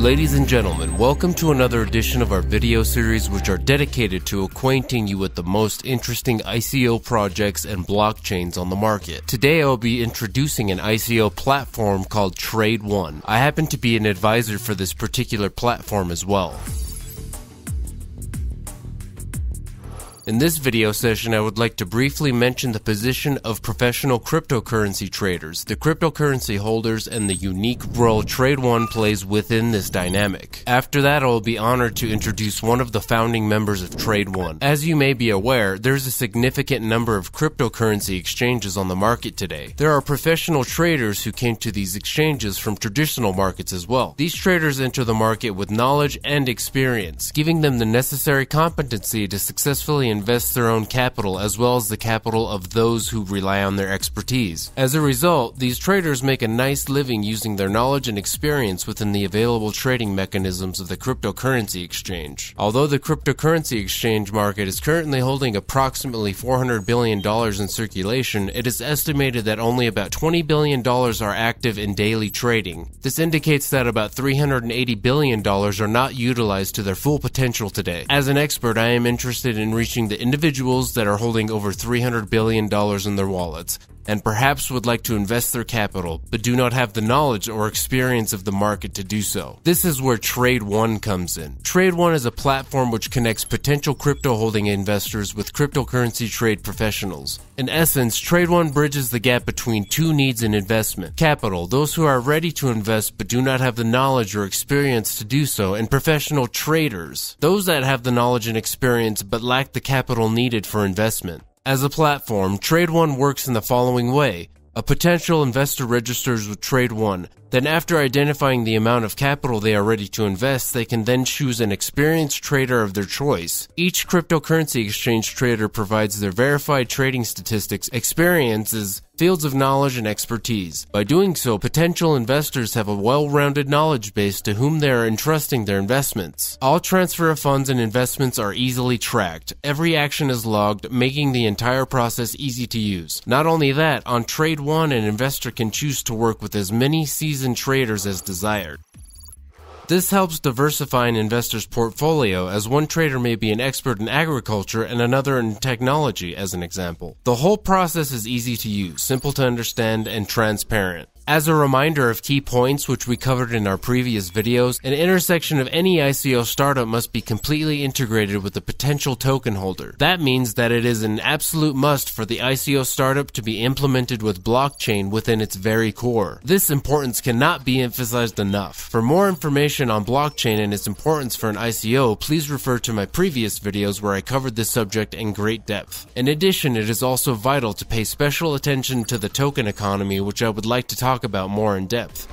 Ladies and gentlemen, welcome to another edition of our video series which are dedicated to acquainting you with the most interesting ICO projects and blockchains on the market. Today I will be introducing an ICO platform called Trade One. I happen to be an advisor for this particular platform as well. In this video session, I would like to briefly mention the position of professional cryptocurrency traders, the cryptocurrency holders, and the unique role Trade One plays within this dynamic. After that, I will be honored to introduce one of the founding members of Trade One. As you may be aware, there's a significant number of cryptocurrency exchanges on the market today. There are professional traders who came to these exchanges from traditional markets as well. These traders enter the market with knowledge and experience, giving them the necessary competency to successfully invest their own capital as well as the capital of those who rely on their expertise. As a result, these traders make a nice living using their knowledge and experience within the available trading mechanisms of the cryptocurrency exchange. Although the cryptocurrency exchange market is currently holding approximately $400 billion in circulation, it is estimated that only about $20 billion are active in daily trading. This indicates that about $380 billion are not utilized to their full potential today. As an expert, I am interested in reaching the individuals that are holding over $300 billion in their wallets and perhaps would like to invest their capital but do not have the knowledge or experience of the market to do so. This is where Trade One comes in. Trade One is a platform which connects potential crypto holding investors with cryptocurrency trade professionals. In essence, Trade One bridges the gap between two needs in investment: capital, those who are ready to invest but do not have the knowledge or experience to do so, and professional traders, those that have the knowledge and experience but lack the capital needed for investment. As a platform, Trade One works in the following way. A potential investor registers with Trade One. Then after identifying the amount of capital they are ready to invest, they can then choose an experienced trader of their choice. Each cryptocurrency exchange trader provides their verified trading statistics, experiences, fields of knowledge, and expertise. By doing so, potential investors have a well-rounded knowledge base to whom they are entrusting their investments. All transfer of funds and investments are easily tracked. Every action is logged, making the entire process easy to use. Not only that, on Trade One, an investor can choose to work with as many seasoned traders as desired. This helps diversify an investor's portfolio, as one trader may be an expert in agriculture and another in technology, as an example. The whole process is easy to use, simple to understand, and transparent. As a reminder of key points which we covered in our previous videos, an intersection of any ICO startup must be completely integrated with the potential token holder. That means that it is an absolute must for the ICO startup to be implemented with blockchain within its very core. This importance cannot be emphasized enough. For more information on blockchain and its importance for an ICO, please refer to my previous videos where I covered this subject in great depth. In addition, it is also vital to pay special attention to the token economy, which I would like to talk about more in depth.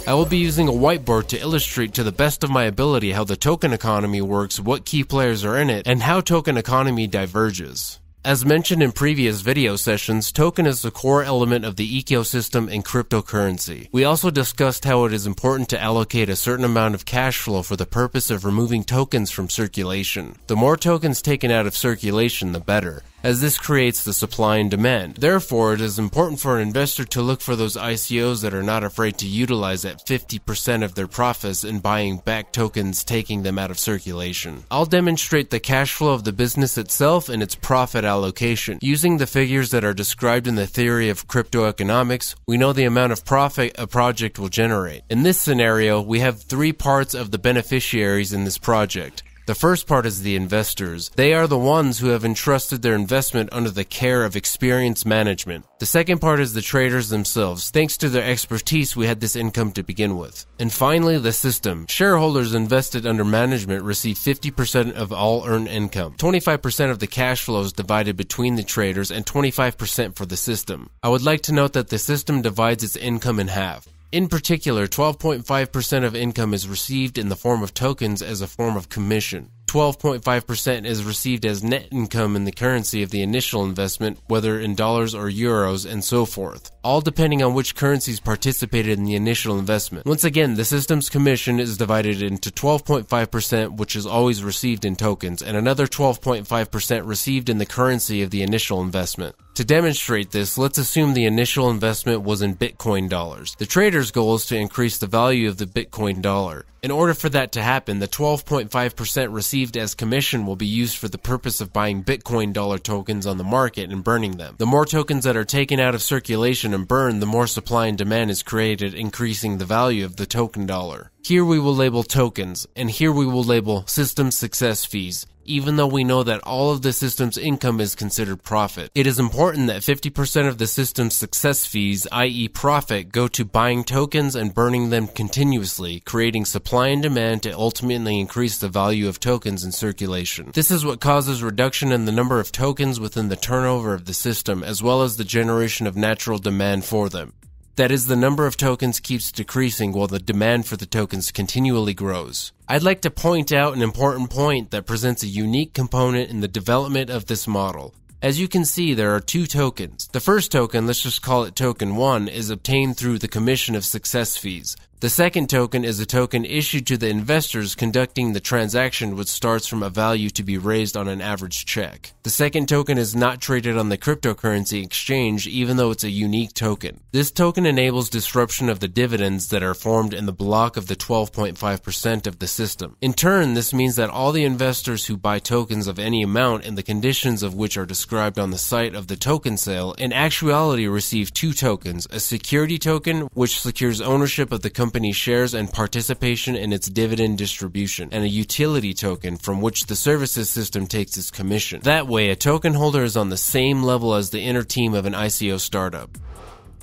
I will be using a whiteboard to illustrate to the best of my ability how the token economy works, what key players are in it, and how token economy diverges. As mentioned in previous video sessions, token is the core element of the ecosystem in cryptocurrency. We also discussed how it is important to allocate a certain amount of cash flow for the purpose of removing tokens from circulation. The more tokens taken out of circulation, the better, as this creates the supply and demand. Therefore, it is important for an investor to look for those ICOs that are not afraid to utilize at 50% of their profits in buying back tokens, taking them out of circulation. I'll demonstrate the cash flow of the business itself and its profit allocation. Using the figures that are described in the theory of crypto economics, we know the amount of profit a project will generate. In this scenario, we have three parts of the beneficiaries in this project. The first part is the investors. They are the ones who have entrusted their investment under the care of experienced management. The second part is the traders themselves. Thanks to their expertise, we had this income to begin with. And finally, the system. Shareholders invested under management receive 50% of all earned income. 25% of the cash flow is divided between the traders and 25% for the system. I would like to note that the system divides its income in half. In particular, 12.5% of income is received in the form of tokens as a form of commission. 12.5% is received as net income in the currency of the initial investment, whether in dollars or euros, and so forth, all depending on which currencies participated in the initial investment. Once again, the system's commission is divided into 12.5%, which is always received in tokens, and another 12.5% received in the currency of the initial investment. To demonstrate this, let's assume the initial investment was in Bitcoin dollars. The trader's goal is to increase the value of the Bitcoin dollar. In order for that to happen, the 12.5% received as commission will be used for the purpose of buying Bitcoin dollar tokens on the market and burning them. The more tokens that are taken out of circulation and burned, the more supply and demand is created, increasing the value of the token dollar. Here we will label tokens, and here we will label system success fees, even though we know that all of the system's income is considered profit. It is important that 50% of the system's success fees, i.e. profit, go to buying tokens and burning them continuously, creating supply and demand to ultimately increase the value of tokens in circulation. This is what causes reduction in the number of tokens within the turnover of the system, as well as the generation of natural demand for them. That is, the number of tokens keeps decreasing while the demand for the tokens continually grows. I'd like to point out an important point that presents a unique component in the development of this model. As you can see, there are two tokens. The first token, let's just call it token 1, is obtained through the commission of success fees. The second token is a token issued to the investors conducting the transaction, which starts from a value to be raised on an average check. The second token is not traded on the cryptocurrency exchange, even though it's a unique token. This token enables disruption of the dividends that are formed in the block of the 12.5% of the system. In turn, this means that all the investors who buy tokens of any amount and the conditions of which are described on the site of the token sale in actuality receive two tokens: a security token, which secures ownership of the company's shares and participation in its dividend distribution, and a utility token from which the services system takes its commission. That way, a token holder is on the same level as the inner team of an ICO startup.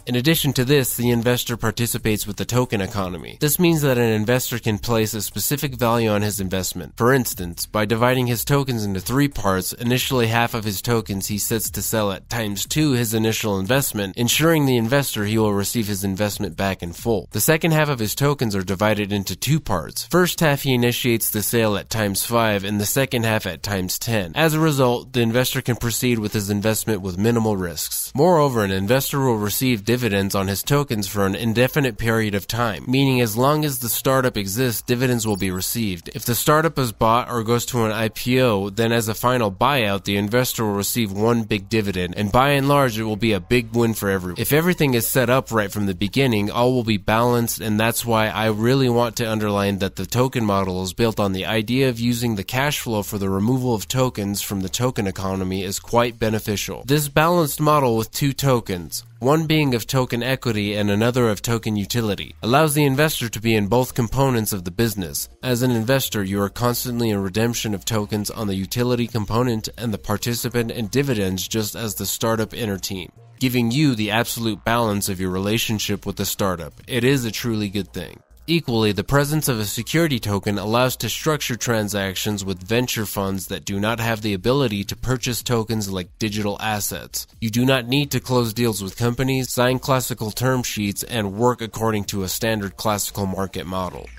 In addition to this, the investor participates with the token economy. This means that an investor can place a specific value on his investment. For instance, by dividing his tokens into 3 parts, initially half of his tokens he sets to sell at ×2 his initial investment, ensuring the investor he will receive his investment back in full. The second half of his tokens are divided into 2 parts. First half he initiates the sale at ×5 and the second half at ×10. As a result, the investor can proceed with his investment with minimal risks. Moreover, an investor will receive dividends on his tokens for an indefinite period of time, meaning as long as the startup exists, dividends will be received. If the startup is bought or goes to an IPO, then as a final buyout, the investor will receive one big dividend, and by and large, it will be a big win for everyone. If everything is set up right from the beginning, all will be balanced, and that's why I really want to underline that the token model is built on the idea of using the cash flow for the removal of tokens from the token economy is quite beneficial. This balanced model with 2 tokens, one being of token equity and another of token utility, allows the investor to be in both components of the business. As an investor, you are constantly in redemption of tokens on the utility component and the participant in dividends just as the startup inner team, giving you the absolute balance of your relationship with the startup. It is a truly good thing. Equally, the presence of a security token allows to structure transactions with venture funds that do not have the ability to purchase tokens like digital assets. You do not need to close deals with companies, sign classical term sheets, and work according to a standard classical market model.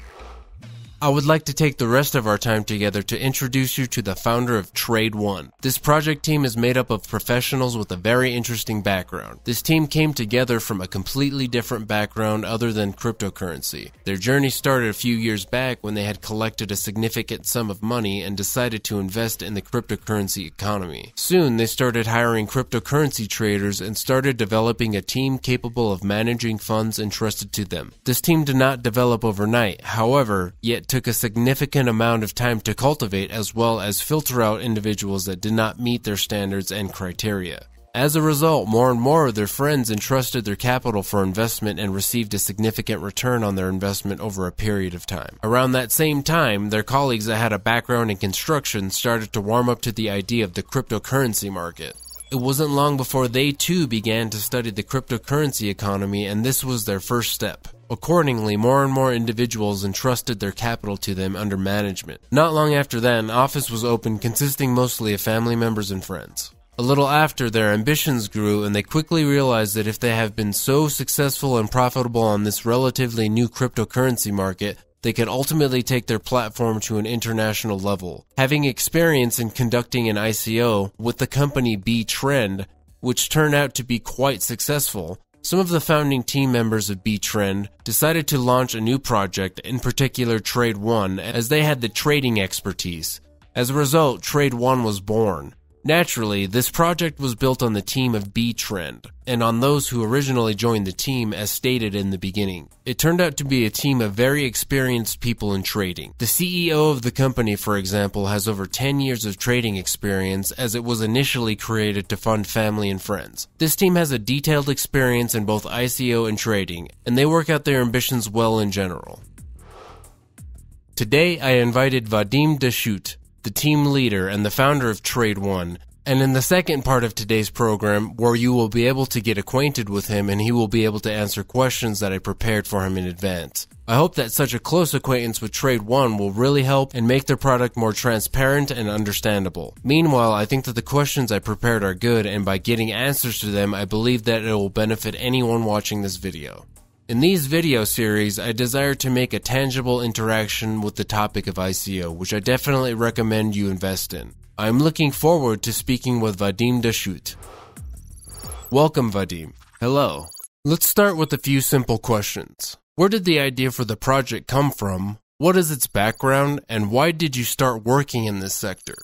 I would like to take the rest of our time together to introduce you to the founder of Trade One. This project team is made up of professionals with a very interesting background. This team came together from a completely different background other than cryptocurrency. Their journey started a few years back when they had collected a significant sum of money and decided to invest in the cryptocurrency economy. Soon, they started hiring cryptocurrency traders and started developing a team capable of managing funds entrusted to them. This team did not develop overnight, however, yet took a significant amount of time to cultivate as well as filter out individuals that did not meet their standards and criteria. As a result, more and more of their friends entrusted their capital for investment and received a significant return on their investment over a period of time. Around that same time, their colleagues that had a background in construction started to warm up to the idea of the cryptocurrency market. It wasn't long before they too began to study the cryptocurrency economy, and this was their first step. Accordingly, more and more individuals entrusted their capital to them under management. Not long after that, an office was opened consisting mostly of family members and friends. A little after, their ambitions grew, and they quickly realized that if they have been so successful and profitable on this relatively new cryptocurrency market, they could ultimately take their platform to an international level. Having experience in conducting an ICO with the company B-Trend, which turned out to be quite successful, some of the founding team members of B-Trend decided to launch a new project, in particular Trade One, as they had the trading expertise. As a result, Trade One was born. Naturally, this project was built on the team of B-Trend, and on those who originally joined the team as stated in the beginning. It turned out to be a team of very experienced people in trading. The CEO of the company, for example, has over 10 years of trading experience as it was initially created to fund family and friends. This team has a detailed experience in both ICO and trading, and they work out their ambitions well in general. Today, I invited Vadim Dashut, the team leader and the founder of Trade One, and in the second part of today's program, where you will be able to get acquainted with him and he will be able to answer questions that I prepared for him in advance. I hope that such a close acquaintance with Trade One will really help and make their product more transparent and understandable. Meanwhile, I think that the questions I prepared are good, and by getting answers to them, I believe that it will benefit anyone watching this video. In these video series, I desire to make a tangible interaction with the topic of ICO, which I definitely recommend you invest in. I am looking forward to speaking with Vadim Dashut. Welcome, Vadim. Hello. Let's start with a few simple questions. Where did the idea for the project come from? What is its background? And why did you start working in this sector?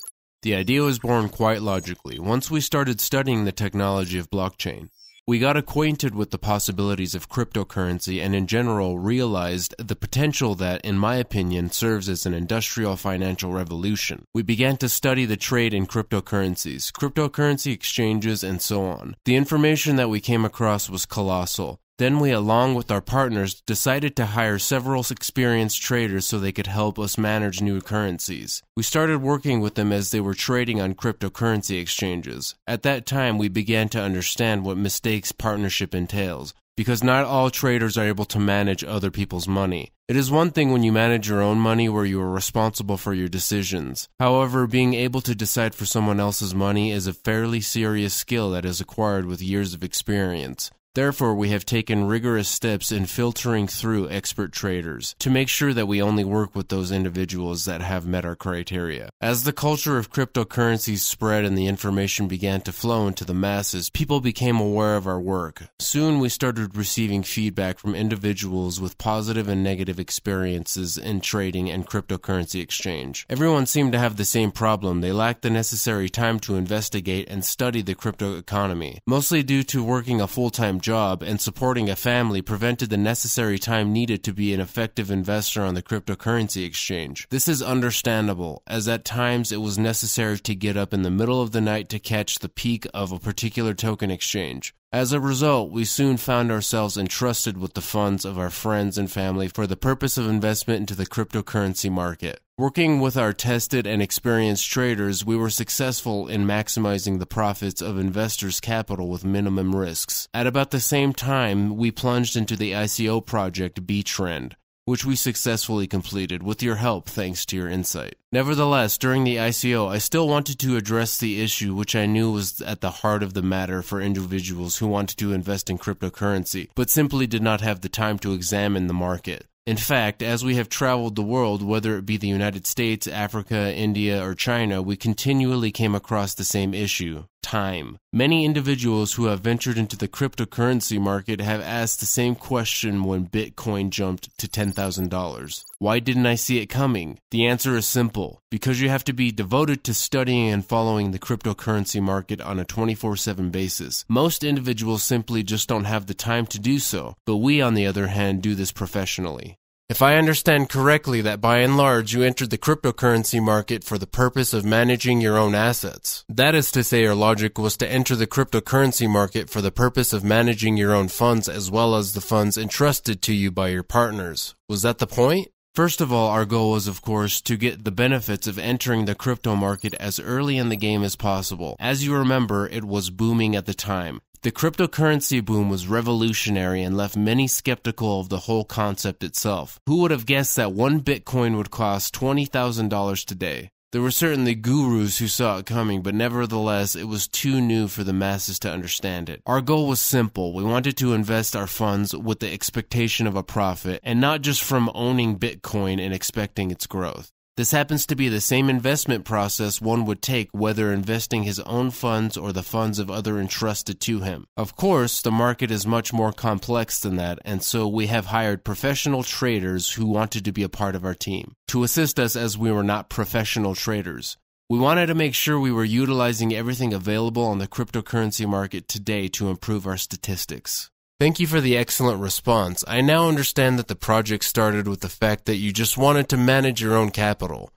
The idea was born quite logically. Once we started studying the technology of blockchain, we got acquainted with the possibilities of cryptocurrency and in general realized the potential that, in my opinion, serves as an industrial financial revolution. We began to study the trade in cryptocurrencies, cryptocurrency exchanges, and so on. The information that we came across was colossal. Then we, along with our partners, decided to hire several experienced traders so they could help us manage new currencies. We started working with them as they were trading on cryptocurrency exchanges. At that time, we began to understand what mistakes partnership entails, because not all traders are able to manage other people's money. It is one thing when you manage your own money where you are responsible for your decisions. However, being able to decide for someone else's money is a fairly serious skill that is acquired with years of experience. Therefore, we have taken rigorous steps in filtering through expert traders to make sure that we only work with those individuals that have met our criteria. As the culture of cryptocurrencies spread and the information began to flow into the masses, people became aware of our work. Soon, we started receiving feedback from individuals with positive and negative experiences in trading and cryptocurrency exchange. Everyone seemed to have the same problem. They lacked the necessary time to investigate and study the crypto economy, mostly due to working a full-time job and supporting a family prevented the necessary time needed to be an effective investor on the cryptocurrency exchange. This is understandable, as at times it was necessary to get up in the middle of the night to catch the peak of a particular token exchange. As a result, we soon found ourselves entrusted with the funds of our friends and family for the purpose of investment into the cryptocurrency market. Working with our tested and experienced traders, we were successful in maximizing the profits of investors' capital with minimum risks. At about the same time, we plunged into the ICO project B-Trend, which we successfully completed with your help thanks to your insight. Nevertheless, during the ICO, I still wanted to address the issue which I knew was at the heart of the matter for individuals who wanted to invest in cryptocurrency, but simply did not have the time to examine the market. In fact, as we have traveled the world, whether it be the United States, Africa, India, or China, we continually came across the same issue: time. Many individuals who have ventured into the cryptocurrency market have asked the same question when Bitcoin jumped to $10,000. Why didn't I see it coming? The answer is simple: because you have to be devoted to studying and following the cryptocurrency market on a 24/7 basis. Most individuals simply just don't have the time to do so, but we, on the other hand, do this professionally. If I understand correctly that by and large you entered the cryptocurrency market for the purpose of managing your own assets. That is to say, your logic was to enter the cryptocurrency market for the purpose of managing your own funds as well as the funds entrusted to you by your partners. Was that the point? First of all, our goal was, of course, to get the benefits of entering the crypto market as early in the game as possible. As you remember, it was booming at the time. The cryptocurrency boom was revolutionary and left many skeptical of the whole concept itself. Who would have guessed that one Bitcoin would cost $20,000 today? There were certainly gurus who saw it coming, but nevertheless, it was too new for the masses to understand it. Our goal was simple. We wanted to invest our funds with the expectation of a profit, and not just from owning Bitcoin and expecting its growth. This happens to be the same investment process one would take whether investing his own funds or the funds of others entrusted to him. Of course, the market is much more complex than that, and so we have hired professional traders who wanted to be a part of our team to assist us as we were not professional traders. We wanted to make sure we were utilizing everything available on the cryptocurrency market today to improve our statistics. Thank you for the excellent response. I now understand that the project started with the fact that you just wanted to manage your own capital.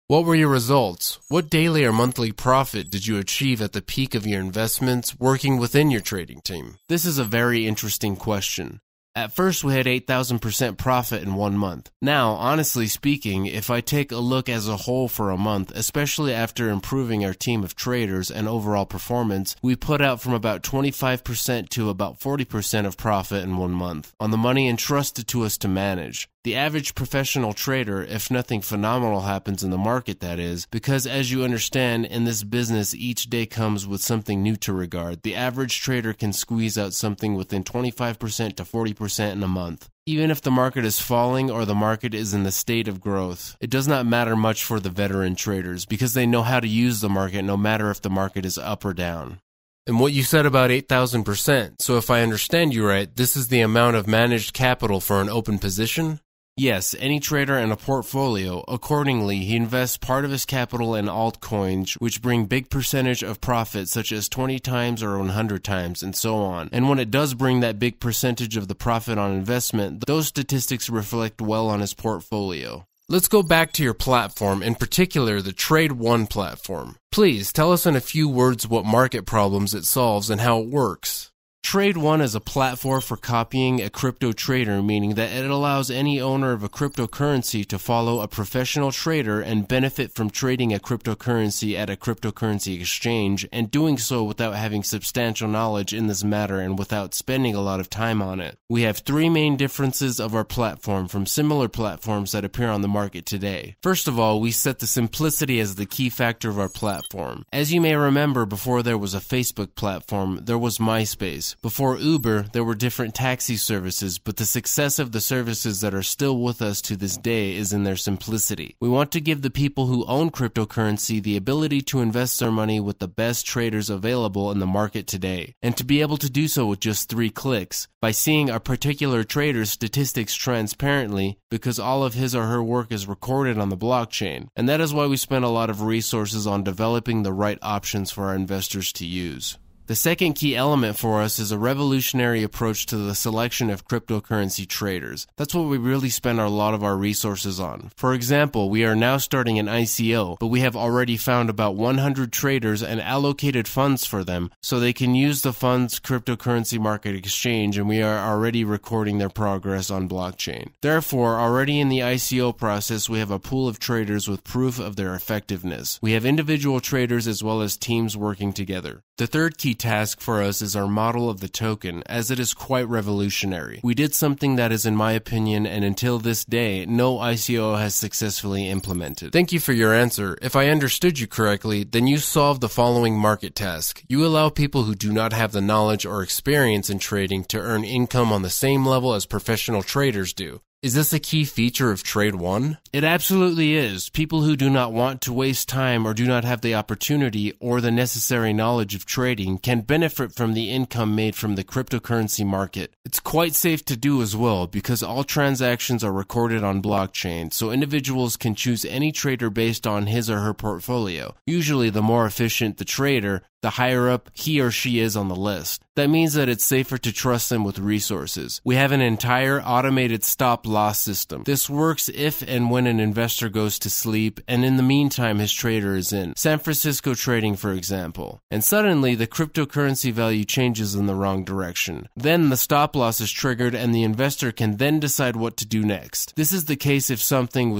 What were your results? What daily or monthly profit did you achieve at the peak of your investments working within your trading team? This is a very interesting question. At first, we had 8,000% profit in 1 month. Now, honestly speaking, if I take a look as a whole for a month, especially after improving our team of traders and overall performance, we put out from about 25% to about 40% of profit in 1 month on the money entrusted to us to manage. The average professional trader, if nothing phenomenal happens in the market, that is, because as you understand, in this business, each day comes with something new to regard. The average trader can squeeze out something within 25% to 40% in a month. Even if the market is falling or the market is in the state of growth, it does not matter much for the veteran traders because they know how to use the market no matter if the market is up or down. And what you said about 8,000%, so if I understand you right, this is the amount of managed capital for an open position? Yes, any trader in a portfolio, accordingly, he invests part of his capital in altcoins, which bring big percentage of profit, such as 20 times or 100 times, and so on. And when it does bring that big percentage of the profit on investment, those statistics reflect well on his portfolio. Let's go back to your platform, in particular the Trade One platform. Please tell us in a few words what market problems it solves and how it works. Trade One is a platform for copying a crypto trader, meaning that it allows any owner of a cryptocurrency to follow a professional trader and benefit from trading a cryptocurrency at a cryptocurrency exchange, and doing so without having substantial knowledge in this matter and without spending a lot of time on it. We have 3 main differences of our platform from similar platforms that appear on the market today. First of all, we set the simplicity as the key factor of our platform. As you may remember, before there was a Facebook platform, there was MySpace. Before Uber, there were different taxi services, but the success of the services that are still with us to this day is in their simplicity. We want to give the people who own cryptocurrency the ability to invest their money with the best traders available in the market today, and to be able to do so with just 3 clicks, by seeing a particular trader's statistics transparently, because all of his or her work is recorded on the blockchain. And that is why we spend a lot of resources on developing the right options for our investors to use. The second key element for us is a revolutionary approach to the selection of cryptocurrency traders. That's what we really spend a lot of our resources on. For example, we are now starting an ICO, but we have already found about 100 traders and allocated funds for them so they can use the funds cryptocurrency market exchange, and we are already recording their progress on blockchain. Therefore, already in the ICO process, we have a pool of traders with proof of their effectiveness. We have individual traders as well as teams working together. The third key task for us is our model of the token, as it is quite revolutionary. We did something that is, in my opinion, and until this day, no ICO has successfully implemented. Thank you for your answer. If I understood you correctly, then you solved the following market task. You allow people who do not have the knowledge or experience in trading to earn income on the same level as professional traders do. Is this a key feature of Trade One? It absolutely is. People who do not want to waste time or do not have the opportunity or the necessary knowledge of trading can benefit from the income made from the cryptocurrency market. It's quite safe to do as well because all transactions are recorded on blockchain, so individuals can choose any trader based on his or her portfolio. Usually the more efficient the trader, the higher up he or she is on the list. That means that it's safer to trust them with resources. We have an entire automated stop loss system. This works if and when an investor goes to sleep, and in the meantime his trader is in. San Francisco trading, for example. And suddenly the cryptocurrency value changes in the wrong direction. Then the stop loss is triggered and the investor can then decide what to do next. This is the case if something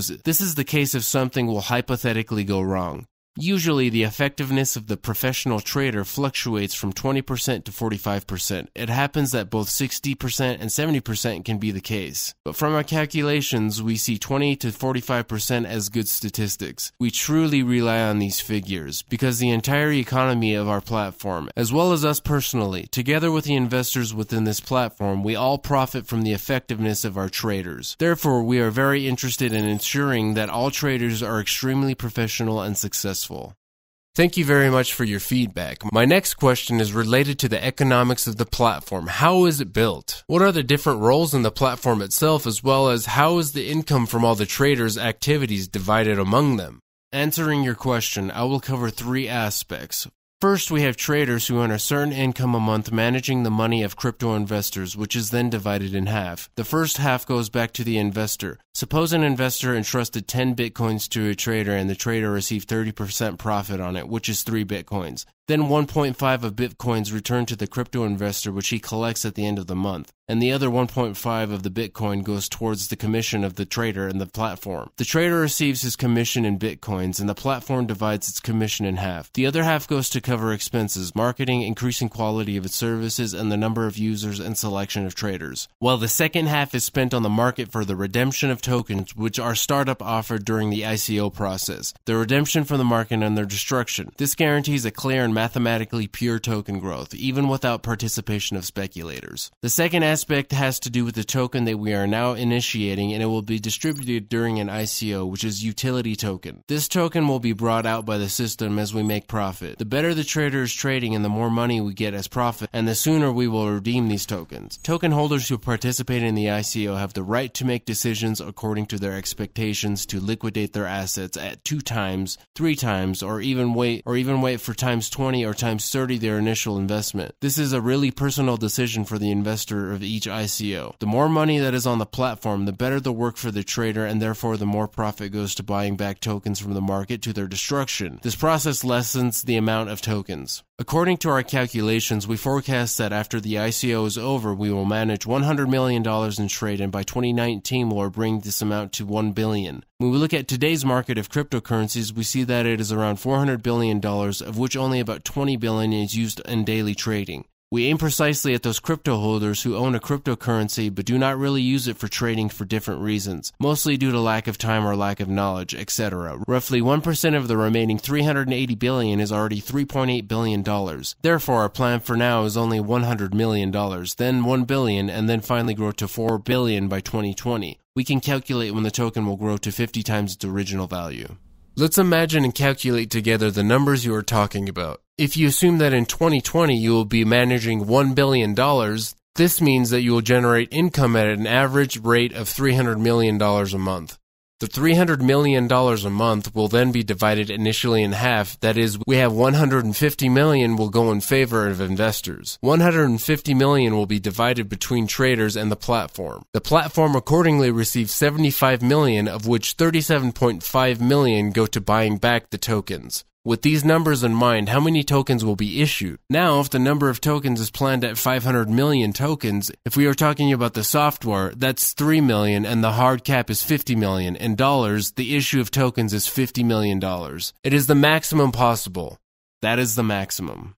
will hypothetically go wrong. Usually, the effectiveness of the professional trader fluctuates from 20% to 45%. It happens that both 60% and 70% can be the case. But from our calculations, we see 20 to 45% as good statistics. We truly rely on these figures because the entire economy of our platform, as well as us personally, together with the investors within this platform, we all profit from the effectiveness of our traders. Therefore, we are very interested in ensuring that all traders are extremely professional and successful. Thank you very much for your feedback. My next question is related to the economics of the platform. How is it built? What are the different roles in the platform itself, as well as how is the income from all the traders' activities divided among them? Answering your question, I will cover 3 aspects. First, we have traders who earn a certain income a month managing the money of crypto investors, which is then divided in half. The first half goes back to the investor. Suppose an investor entrusted 10 bitcoins to a trader and the trader received 30% profit on it, which is 3 bitcoins. Then 1.5 of bitcoins return to the crypto investor, which he collects at the end of the month. And the other 1.5 of the bitcoin goes towards the commission of the trader and the platform. The trader receives his commission in bitcoins and the platform divides its commission in half. The other half goes to cover expenses, marketing, increasing quality of its services, and the number of users and selection of traders. While the second half is spent on the market for the redemption of tokens, which our startup offered during the ICO process, the redemption from the market and their destruction. This guarantees a clear and mathematically pure token growth, even without participation of speculators. The second aspect has to do with the token that we are now initiating, and it will be distributed during an ICO, which is utility token. This token will be brought out by the system as we make profit. The better the trader is trading and the more money we get as profit, and the sooner we will redeem these tokens. Token holders who participate in the ICO have the right to make decisions according to their expectations to liquidate their assets at 2 times, 3 times, or even wait for times 20 or times 30 their initial investment. This is a really personal decision for the investor of each ICO. The more money that is on the platform, the better the work for the trader, and therefore the more profit goes to buying back tokens from the market to their destruction. This process lessens the amount of tokens. According to our calculations, we forecast that after the ICO is over, we will manage $100 million in trade, and by 2019 we'll bring this amount to $1 billion. When we look at today's market of cryptocurrencies, we see that it is around $400 billion, of which only about $20 billion is used in daily trading. We aim precisely at those crypto holders who own a cryptocurrency but do not really use it for trading for different reasons, mostly due to lack of time or lack of knowledge, etc. Roughly 1% of the remaining $380 billion is already $3.8 billion. Therefore, our plan for now is only $100 million, then $1 billion, and then finally grow to $4 billion by 2020. We can calculate when the token will grow to 50 times its original value. Let's imagine and calculate together the numbers you are talking about. If you assume that in 2020 you will be managing $1 billion, this means that you will generate income at an average rate of $300 million a month. The $300 million a month will then be divided initially in half. That is, we have $150 million will go in favor of investors. $150 million will be divided between traders and the platform. The platform accordingly receives $75 million, of which $37.5 million go to buying back the tokens. With these numbers in mind, how many tokens will be issued? Now, if the number of tokens is planned at 500 million tokens, if we are talking about the software, that's 3 million and the hard cap is 50 million. In dollars, the issue of tokens is $50 million. It is the maximum possible. That is the maximum.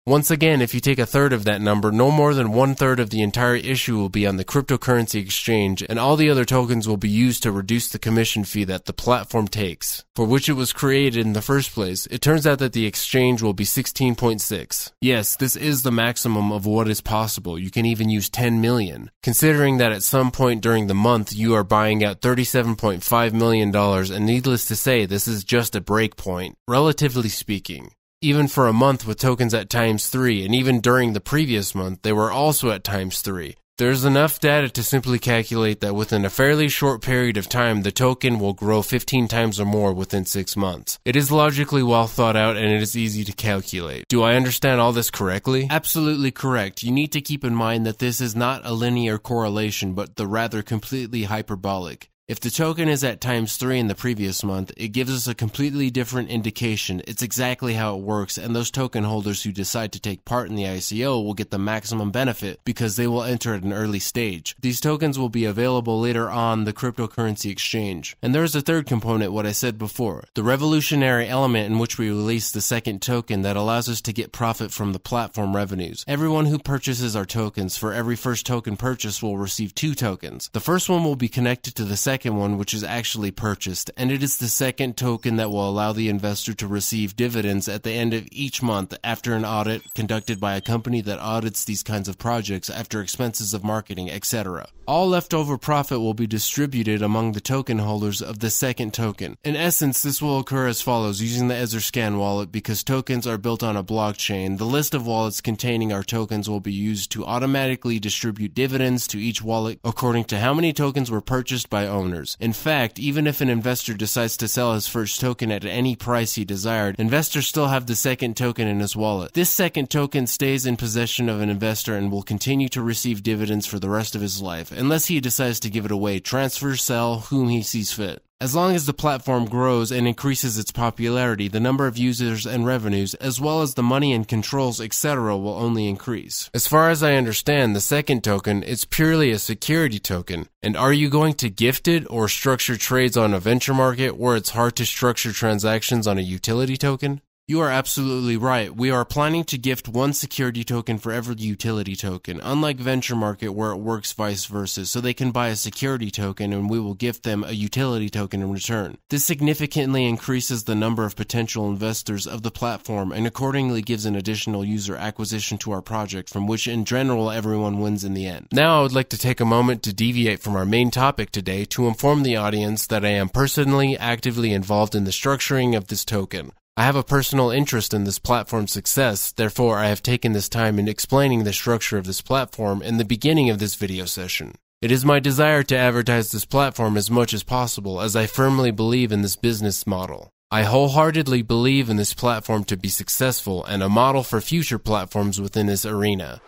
Once again, if you take a third of that number, no more than 1/3 of the entire issue will be on the cryptocurrency exchange, and all the other tokens will be used to reduce the commission fee that the platform takes, for which it was created in the first place. It turns out that the exchange will be 16.6. Yes, this is the maximum of what is possible. You can even use 10 million. Considering that at some point during the month you are buying out $37.5 million, and needless to say, this is just a break point, relatively speaking. Even for a month with tokens at ×3, and even during the previous month, they were also at ×3. There's enough data to simply calculate that within a fairly short period of time, the token will grow 15 times or more within 6 months. It is logically well thought out, and it is easy to calculate. Do I understand all this correctly? Absolutely correct. You need to keep in mind that this is not a linear correlation, but the rather completely hyperbolic. If the token is at ×3 in the previous month, it gives us a completely different indication. It's exactly how it works, and those token holders who decide to take part in the ICO will get the maximum benefit because they will enter at an early stage. These tokens will be available later on the cryptocurrency exchange. And there's a third component, what I said before, the revolutionary element in which we release the second token that allows us to get profit from the platform revenues. Everyone who purchases our tokens for every first token purchase will receive 2 tokens. The first one will be connected to the second one, which is actually purchased, and it is the second token that will allow the investor to receive dividends at the end of each month after an audit conducted by a company that audits these kinds of projects after expenses of marketing, etc. All leftover profit will be distributed among the token holders of the second token. In essence, this will occur as follows using the Etherscan wallet. Because tokens are built on a blockchain, the list of wallets containing our tokens will be used to automatically distribute dividends to each wallet according to how many tokens were purchased by owners. owners. In fact, even if an investor decides to sell his first token at any price he desired, investors still have the second token in his wallet. This second token stays in possession of an investor and will continue to receive dividends for the rest of his life, unless he decides to give it away, transfer, sell, whom he sees fit. As long as the platform grows and increases its popularity, the number of users and revenues, as well as the money and controls, etc., will only increase. As far as I understand, the second token is purely a security token. And are you going to gift it or structure trades on a venture market where it's hard to structure transactions on a utility token? You are absolutely right. We are planning to gift one security token for every utility token, unlike venture market where it works vice versa, so they can buy a security token and we will gift them a utility token in return. This significantly increases the number of potential investors of the platform and accordingly gives an additional user acquisition to our project, from which in general everyone wins in the end. Now I would like to take a moment to deviate from our main topic today to inform the audience that I am personally actively involved in the structuring of this token. I have a personal interest in this platform's success, therefore I have taken this time in explaining the structure of this platform in the beginning of this video session. It is my desire to advertise this platform as much as possible, as I firmly believe in this business model. I wholeheartedly believe in this platform to be successful and a model for future platforms within this arena.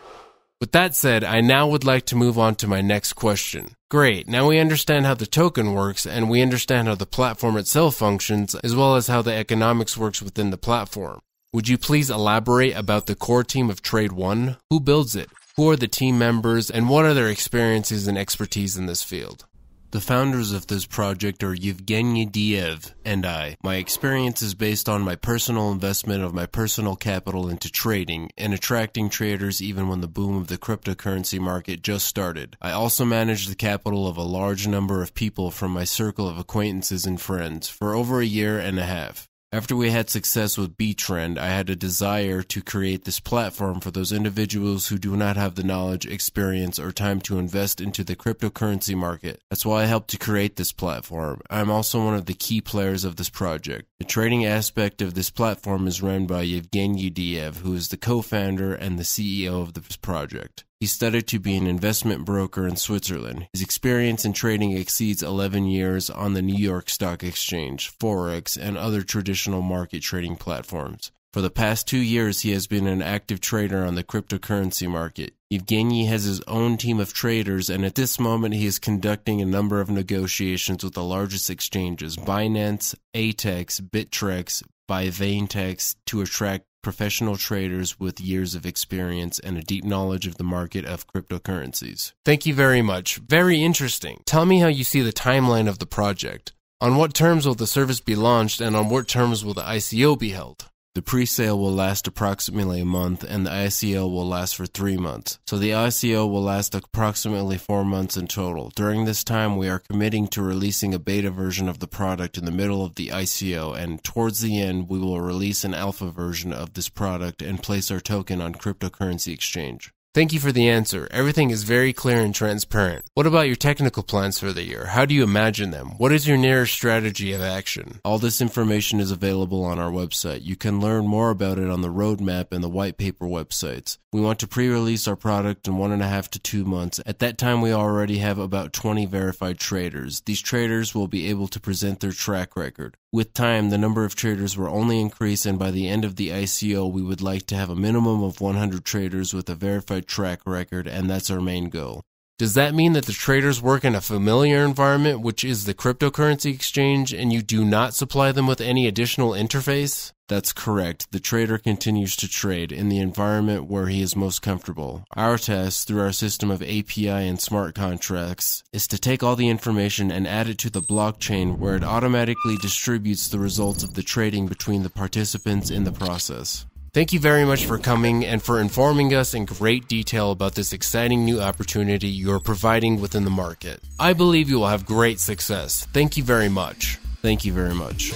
With that said, I now would like to move on to my next question. Great, now we understand how the token works and we understand how the platform itself functions, as well as how the economics works within the platform. Would you please elaborate about the core team of Trade One? Who builds it? Who are the team members and what are their experiences and expertise in this field? The founders of this project are Evdokimov and I. My experience is based on my personal investment of my personal capital into trading and attracting traders even when the boom of the cryptocurrency market just started. I also managed the capital of a large number of people from my circle of acquaintances and friends for over a year and a half. After we had success with B-Trend, I had a desire to create this platform for those individuals who do not have the knowledge, experience, or time to invest into the cryptocurrency market. That's why I helped to create this platform. I'm also one of the key players of this project. The trading aspect of this platform is run by Evdokimov, who is the co-founder and the CEO of this project. He studied to be an investment broker in Switzerland. His experience in trading exceeds 11 years on the New York Stock Exchange, Forex, and other traditional market trading platforms. For the past 2 years, he has been an active trader on the cryptocurrency market. Evgeny has his own team of traders, and at this moment he is conducting a number of negotiations with the largest exchanges, Binance, ATEX, Bittrex, Bivaintex, to attract professional traders with years of experience and a deep knowledge of the market of cryptocurrencies. Thank you very much. Very interesting. Tell me how you see the timeline of the project. On what terms will the service be launched and on what terms will the ICO be held? The pre-sale will last approximately a month and the ICO will last for 3 months. So the ICO will last approximately 4 months in total. During this time, we are committing to releasing a beta version of the product in the middle of the ICO, and towards the end, we will release an alpha version of this product and place our token on cryptocurrency exchange. Thank you for the answer. Everything is very clear and transparent. What about your technical plans for the year? How do you imagine them? What is your nearest strategy of action? All this information is available on our website. You can learn more about it on the roadmap and the white paper websites. We want to pre-release our product in 1.5 to 2 months. At that time, we already have about 20 verified traders. These traders will be able to present their track record. With time, the number of traders will only increase, and by the end of the ICO, we would like to have a minimum of 100 traders with a verified track record, and that's our main goal. Does that mean that the traders work in a familiar environment, which is the cryptocurrency exchange, and you do not supply them with any additional interface? That's correct. The trader continues to trade in the environment where he is most comfortable. Our task, through our system of API and smart contracts, is to take all the information and add it to the blockchain where it automatically distributes the results of the trading between the participants in the process. Thank you very much for coming and for informing us in great detail about this exciting new opportunity you are providing within the market. I believe you will have great success. Thank you very much. Thank you very much.